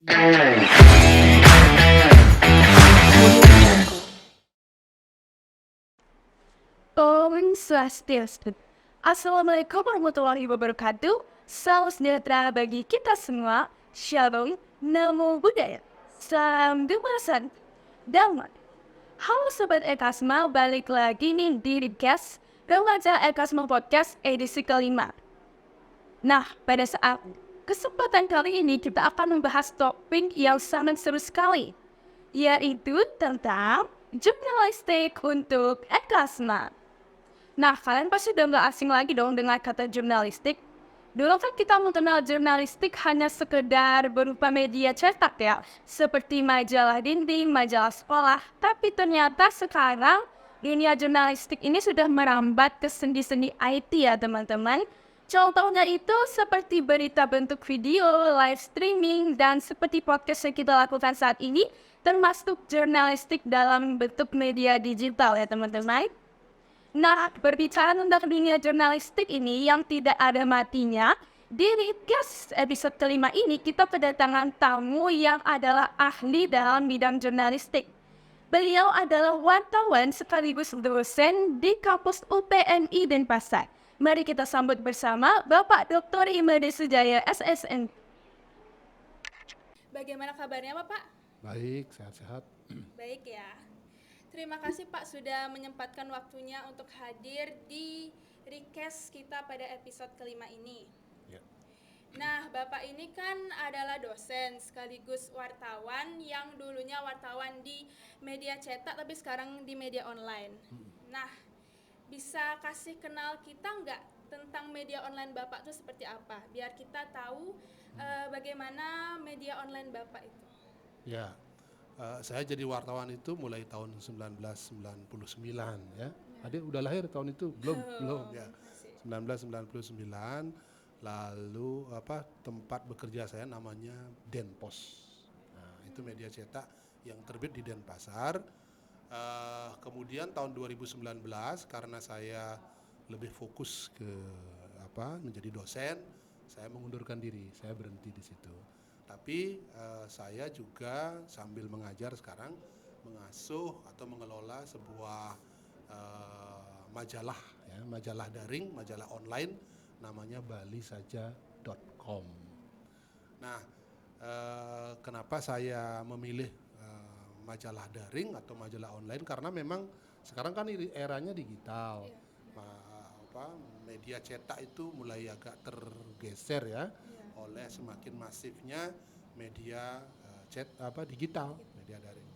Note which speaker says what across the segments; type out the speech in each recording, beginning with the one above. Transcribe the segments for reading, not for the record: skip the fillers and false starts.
Speaker 1: Om Swastiastu. Assalamualaikum warahmatullahi wabarakatuh. Salam sejahtera bagi kita semua. Shalom, Namo Buddhaya. Salam Dumasan. Damai. Halo Sobat Ekasma, balik lagi nih di Podcast Remaja Ekasma Podcast edisi kelima. Nah, pada saat kesempatan kali ini kita akan membahas topik yang sangat seru sekali, yaitu tentang jurnalistik untuk Ekasma. Nah, kalian pasti udah nggak asing lagi dong dengan kata jurnalistik. Dulu kan kita mengenal jurnalistik hanya sekedar berupa media cetak ya, seperti majalah dinding, majalah sekolah. Tapi ternyata sekarang dunia jurnalistik ini sudah merambat ke sendi-sendi IT ya teman-teman. Contohnya itu seperti berita bentuk video, live streaming, dan seperti podcast yang kita lakukan saat ini, termasuk jurnalistik dalam bentuk media digital ya teman-teman. Nah, berbicara tentang dunia jurnalistik ini yang tidak ada matinya, di podcast episode kelima ini kita kedatangan tamu yang adalah ahli dalam bidang jurnalistik. Beliau adalah wartawan sekaligus dosen di kampus UPNI Denpasar. Mari kita sambut bersama Bapak Dr. Imade Sujaya, SSN. Bagaimana kabarnya Bapak?
Speaker 2: Baik, sehat-sehat.
Speaker 1: Baik ya. Terima kasih Pak sudah menyempatkan waktunya untuk hadir di Recast kita pada episode kelima ini.
Speaker 2: Ya.
Speaker 1: Nah, Bapak ini kan adalah dosen sekaligus wartawan yang dulunya wartawan di media cetak tapi sekarang di media online. Nah, bisa kasih kenal kita nggak tentang media online Bapak itu seperti apa? Biar kita tahu bagaimana media online Bapak itu.
Speaker 2: Ya, saya jadi wartawan itu mulai tahun 1999 ya. Adik udah lahir tahun itu? Belum ya. 1999. Lalu tempat bekerja saya namanya Denpos. Nah, itu media cetak yang terbit di Denpasar. Kemudian tahun 2019 karena saya lebih fokus ke menjadi dosen, saya mengundurkan diri, saya berhenti di situ. Tapi saya juga sambil mengajar sekarang mengasuh atau mengelola sebuah majalah ya, majalah daring, majalah online namanya balisaja.com. Nah, kenapa saya memilih majalah daring atau majalah online? Karena memang sekarang kan eranya digital. Media cetak itu mulai agak tergeser ya oleh semakin masifnya media digital, media daring.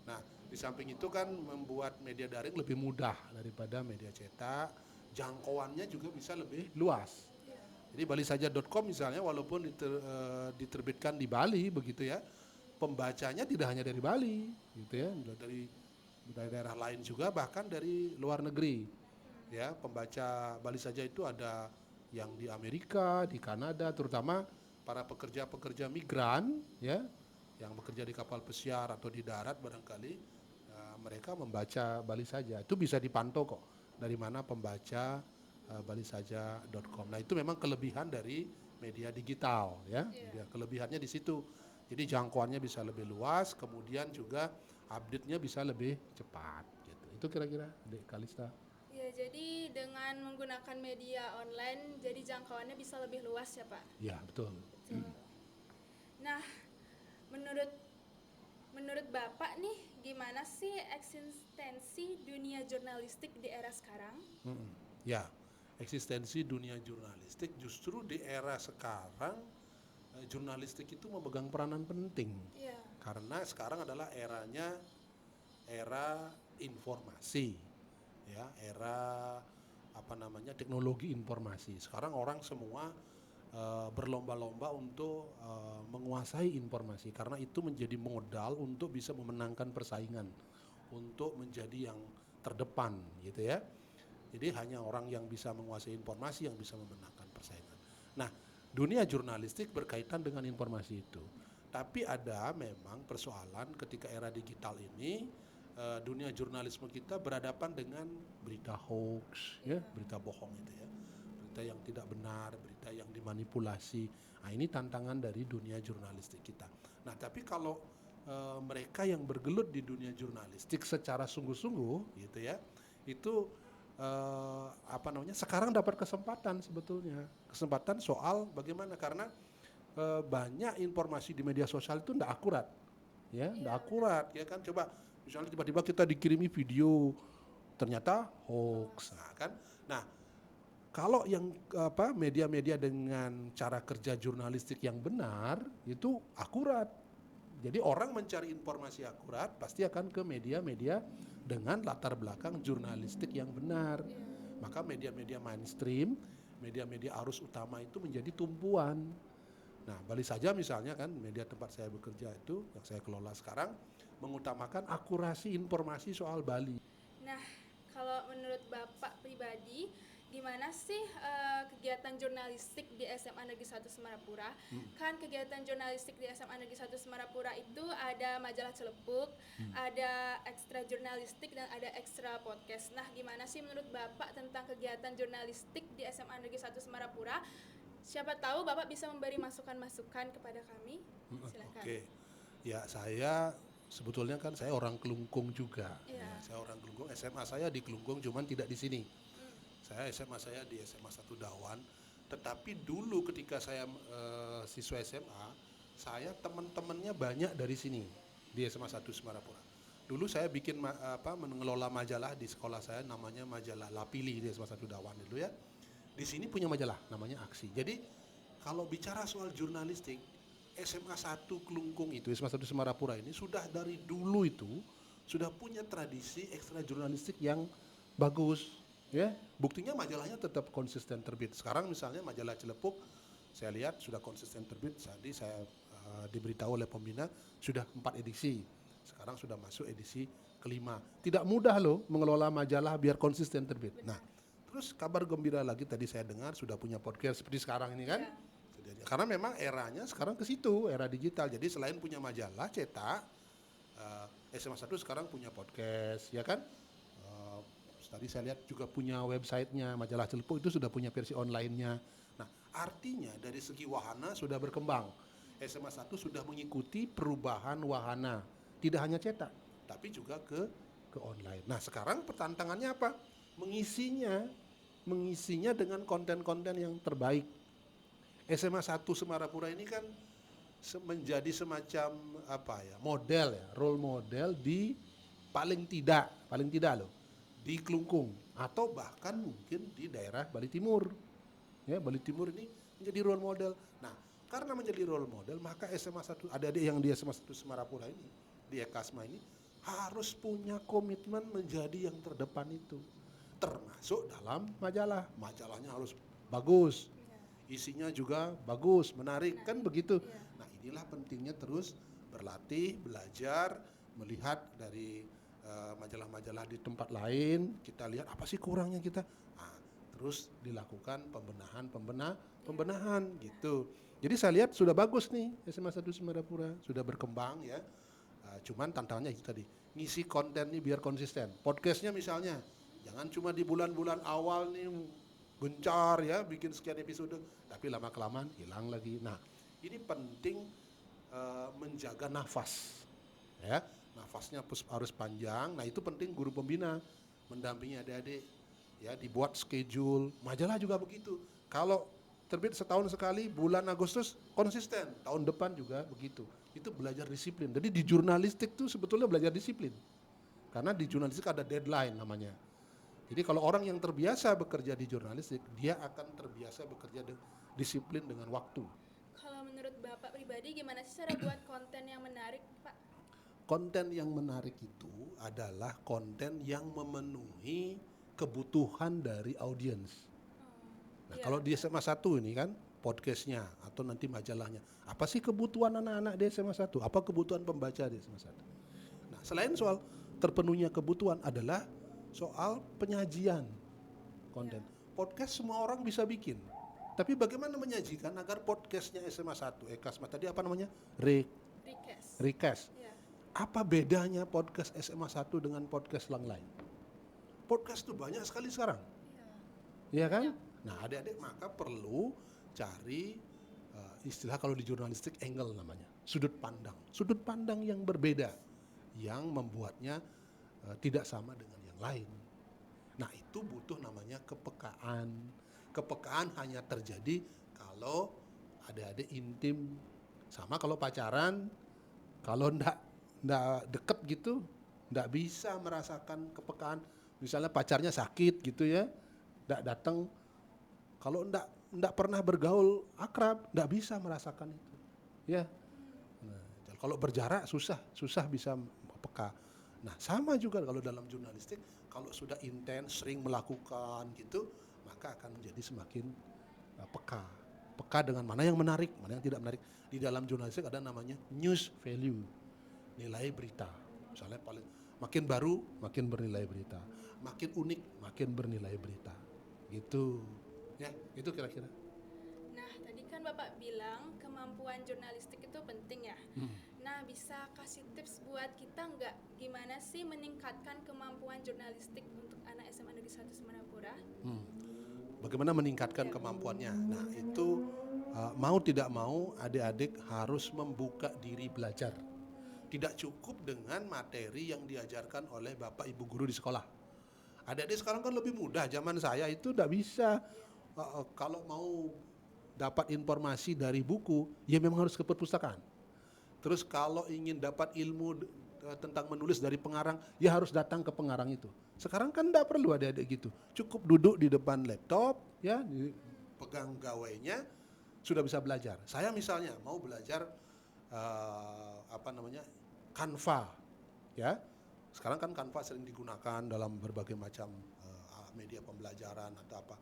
Speaker 2: Nah, di samping itu kan membuat media daring lebih mudah daripada media cetak, jangkauannya juga bisa lebih luas. Jadi balisaja.com misalnya walaupun diterbitkan di Bali begitu ya, pembacanya tidak hanya dari Bali gitu ya, dari daerah lain juga, bahkan dari luar negeri. Ya, pembaca Balisaja itu ada yang di Amerika, di Kanada, terutama para pekerja-pekerja migran ya, yang bekerja di kapal pesiar atau di darat barangkali mereka membaca Balisaja. Itu bisa dipantau kok dari mana pembaca balisaja.com. Nah, itu memang kelebihan dari media digital ya. Kelebihannya di situ. Jadi jangkauannya bisa lebih luas, kemudian juga update-nya bisa lebih cepat gitu. Itu kira-kira Dek Kalista.
Speaker 1: Ya, jadi dengan menggunakan media online, jadi jangkauannya bisa lebih luas ya Pak?
Speaker 2: Ya, betul.
Speaker 1: Nah, menurut Bapak nih, gimana sih eksistensi dunia jurnalistik di era sekarang?
Speaker 2: Ya, eksistensi dunia jurnalistik justru di era sekarang, jurnalistik itu memegang peranan penting. Karena sekarang adalah era informasi. Ya, era teknologi informasi. Sekarang orang semua berlomba-lomba untuk menguasai informasi karena itu menjadi modal untuk bisa memenangkan persaingan, untuk menjadi yang terdepan gitu ya. Jadi hanya orang yang bisa menguasai informasi yang bisa memenangkan persaingan. Nah, dunia jurnalistik berkaitan dengan informasi itu. Tapi ada memang persoalan ketika era digital ini, dunia jurnalisme kita berhadapan dengan berita hoax, ya, berita bohong itu ya, berita yang tidak benar, berita yang dimanipulasi. Nah, ini tantangan dari dunia jurnalistik kita. Tapi kalau mereka yang bergelut di dunia jurnalistik secara sungguh-sungguh gitu ya, itu sekarang dapat kesempatan sebetulnya, kesempatan soal bagaimana, karena banyak informasi di media sosial itu tidak akurat, ya, tidak akurat, ya kan. Coba misalnya tiba-tiba kita dikirimi video ternyata hoax, nah kan. Nah, kalau yang media-media dengan cara kerja jurnalistik yang benar itu akurat. Jadi orang mencari informasi akurat pasti akan ke media-media dengan latar belakang jurnalistik yang benar. Maka media-media mainstream, media-media arus utama itu menjadi tumpuan. Nah, Bali Saja misalnya kan, media tempat saya bekerja itu, yang saya kelola sekarang, mengutamakan akurasi informasi soal Bali.
Speaker 3: Nah, kalau menurut Bapak pribadi, gimana sih kegiatan jurnalistik di SMA Negeri 1 Semarapura? Kan kegiatan jurnalistik di SMA Negeri 1 Semarapura itu ada majalah Celepuk, ada ekstra jurnalistik, dan ada ekstra podcast. Nah, gimana sih menurut Bapak tentang kegiatan jurnalistik di SMA Negeri 1 Semarapura? Siapa tahu Bapak bisa memberi masukan-masukan kepada kami. Silakan.
Speaker 2: Oke. Ya, saya sebetulnya kan saya orang Kelungkung juga.
Speaker 3: Iya.
Speaker 2: Ya, saya orang Kelungkung, SMA saya di Kelungkung, cuman tidak di sini. SMA saya di SMA 1 Dawan, tetapi dulu ketika saya siswa SMA, saya teman-temannya banyak dari sini di SMA 1 Semarapura. Dulu saya bikin mengelola majalah di sekolah saya, namanya majalah Lapili di SMA 1 Dawan dulu ya. Di sini punya majalah namanya Aksi. Jadi kalau bicara soal jurnalistik, SMA 1 Kelungkung itu, SMA 1 Semarapura ini sudah dari dulu itu sudah punya tradisi ekstra jurnalistik yang bagus. Ya, buktinya majalahnya tetap konsisten terbit. Sekarang misalnya majalah Celepuk, saya lihat sudah konsisten terbit. Tadi saya diberitahu oleh pembina sudah 4 edisi. Sekarang sudah masuk edisi kelima. Tidak mudah loh mengelola majalah biar konsisten terbit. Nah, terus kabar gembira lagi tadi saya dengar sudah punya podcast seperti sekarang ini kan. Karena memang eranya sekarang ke situ, era digital. Jadi selain punya majalah cetak, SMA 1 sekarang punya podcast, ya kan? Tadi saya lihat juga punya websitenya, majalah Celepuk itu sudah punya versi online-nya. Nah, artinya dari segi wahana sudah berkembang. SMA 1 sudah mengikuti perubahan wahana, tidak hanya cetak, tapi juga ke online. Nah, sekarang pertantangannya apa? Mengisinya dengan konten-konten yang terbaik. SMA 1 Semarapura ini kan menjadi semacam model ya, role model di paling tidak loh, di Kelungkung atau bahkan mungkin di daerah Bali Timur. Ya, Bali Timur ini menjadi role model. Nah, karena menjadi role model, maka SMA 1, adik-adik yang di SMA 1 Semarapura ini, di Ekasma ini harus punya komitmen menjadi yang terdepan itu. Termasuk dalam majalah. Majalahnya harus bagus. Isinya juga bagus, menarik, kan begitu. Nah, inilah pentingnya terus berlatih, belajar, melihat dari majalah-majalah di tempat lain, kita lihat apa sih kurangnya kita. Nah, terus dilakukan pembenahan gitu. Jadi saya lihat sudah bagus nih SMA 1 Semarapura, sudah berkembang ya. Cuman tantangannya itu tadi, ngisi konten nih biar konsisten. Podcastnya misalnya, jangan cuma di bulan-bulan awal nih gencar ya bikin sekian episode, tapi lama-kelamaan hilang lagi. Nah, ini penting menjaga nafas, ya. Nafasnya harus panjang. Nah, itu penting guru pembina mendampingi adik-adik, ya, dibuat schedule. Majalah juga begitu. Kalau terbit setahun sekali, bulan Agustus konsisten, tahun depan juga begitu. Itu belajar disiplin. Jadi di jurnalistik tuh sebetulnya belajar disiplin. Karena di jurnalistik ada deadline namanya. Jadi kalau orang yang terbiasa bekerja di jurnalistik, dia akan terbiasa bekerja disiplin dengan waktu.
Speaker 3: Kalau menurut Bapak pribadi, gimana sih cara buat konten yang menarik, Pak?
Speaker 2: Konten yang menarik itu adalah konten yang memenuhi kebutuhan dari audiens. Nah, kalau di SMA 1 ini kan podcastnya atau nanti majalahnya, apa sih kebutuhan anak-anak di SMA 1? Apa kebutuhan pembaca di SMA 1? Nah, selain soal terpenuhnya kebutuhan adalah soal penyajian konten. Podcast semua orang bisa bikin. Tapi bagaimana menyajikan agar podcastnya SMA 1, Ekasma tadi apa namanya? Recast. Apa bedanya podcast SMA 1 dengan podcast yang lain? Podcast tuh banyak sekali sekarang. Iya kan? Nah, adik-adik maka perlu cari istilah kalau di jurnalistik angle namanya. sudut pandang yang berbeda yang membuatnya tidak sama dengan yang lain. Nah, itu butuh namanya kepekaan. Kepekaan hanya terjadi kalau adik-adik intim, sama kalau pacaran, kalau ndak deket gitu, ndak bisa merasakan kepekaan. Misalnya pacarnya sakit gitu ya, ndak datang. Kalau ndak pernah bergaul akrab, ndak bisa merasakan itu. Ya. Nah, kalau berjarak susah bisa peka. Nah, sama juga kalau dalam jurnalistik, kalau sudah intens, sering melakukan gitu, maka akan menjadi semakin peka. Peka dengan mana yang menarik, mana yang tidak menarik. Di dalam jurnalistik ada namanya news value, nilai berita. Misalnya makin baru, makin bernilai berita. Makin unik, makin bernilai berita. Gitu. Ya, itu kira-kira.
Speaker 3: Nah, tadi kan Bapak bilang kemampuan jurnalistik itu penting ya. Nah, bisa kasih tips buat kita nggak gimana sih meningkatkan kemampuan jurnalistik untuk anak SMA Negeri 1 Semarapura?
Speaker 2: Bagaimana meningkatkan kemampuannya? Nah, itu mau tidak mau adik-adik harus membuka diri belajar. Tidak cukup dengan materi yang diajarkan oleh Bapak Ibu guru di sekolah. Adik-adik sekarang kan lebih mudah, zaman saya itu tidak bisa. Kalau mau dapat informasi dari buku, ya memang harus ke perpustakaan. Terus kalau ingin dapat ilmu tentang menulis dari pengarang, ya harus datang ke pengarang itu. Sekarang kan tidak perlu adik-adik gitu. Cukup duduk di depan laptop, ya, pegang gawainya, sudah bisa belajar. Saya misalnya mau belajar Canva, ya. Sekarang kan Canva sering digunakan dalam berbagai macam media pembelajaran atau apa.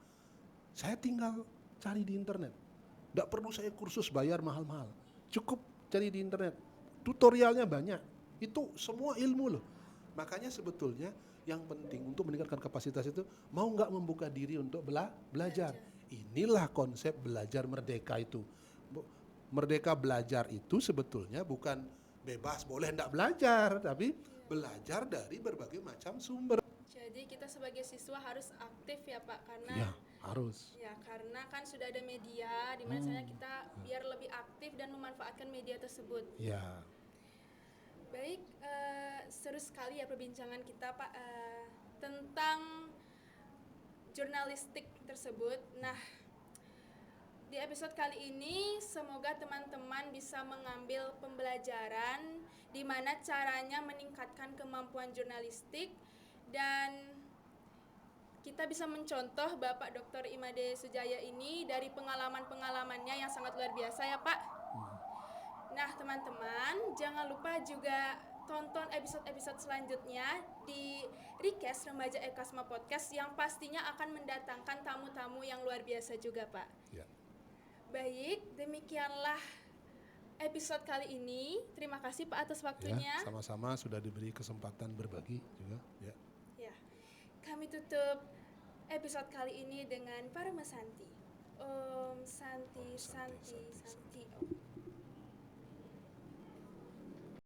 Speaker 2: Saya tinggal cari di internet. Tidak perlu saya kursus bayar mahal-mahal. Cukup cari di internet. Tutorialnya banyak. Itu semua ilmu loh. Makanya sebetulnya yang penting untuk meningkatkan kapasitas itu mau nggak membuka diri untuk belajar. Inilah konsep belajar merdeka itu. Merdeka belajar itu sebetulnya bukan bebas boleh nggak belajar, tapi belajar dari berbagai macam sumber.
Speaker 3: Jadi kita sebagai siswa harus aktif ya Pak, karena
Speaker 2: Ya, harus.
Speaker 3: ya karena kan sudah ada media di mana sebenarnya kita biar lebih aktif dan memanfaatkan media tersebut.
Speaker 2: Ya.
Speaker 3: Baik, seru sekali ya perbincangan kita Pak tentang jurnalistik tersebut. Nah, di episode kali ini semoga teman-teman bisa mengambil pembelajaran di mana caranya meningkatkan kemampuan jurnalistik dan kita bisa mencontoh Bapak Dr. Imade Sujaya ini dari pengalaman-pengalamannya yang sangat luar biasa ya Pak. Nah teman-teman, jangan lupa juga tonton episode-episode selanjutnya di Request Remaja Ekasma Podcast yang pastinya akan mendatangkan tamu-tamu yang luar biasa juga Pak.
Speaker 2: Ya.
Speaker 3: Baik, demikianlah episode kali ini. Terima kasih Pak atas waktunya.
Speaker 2: Ya, sama-sama sudah diberi kesempatan berbagi juga. Ya.
Speaker 3: Ya, kami tutup episode kali ini dengan Parama Santi. Om Santi Santi Santi.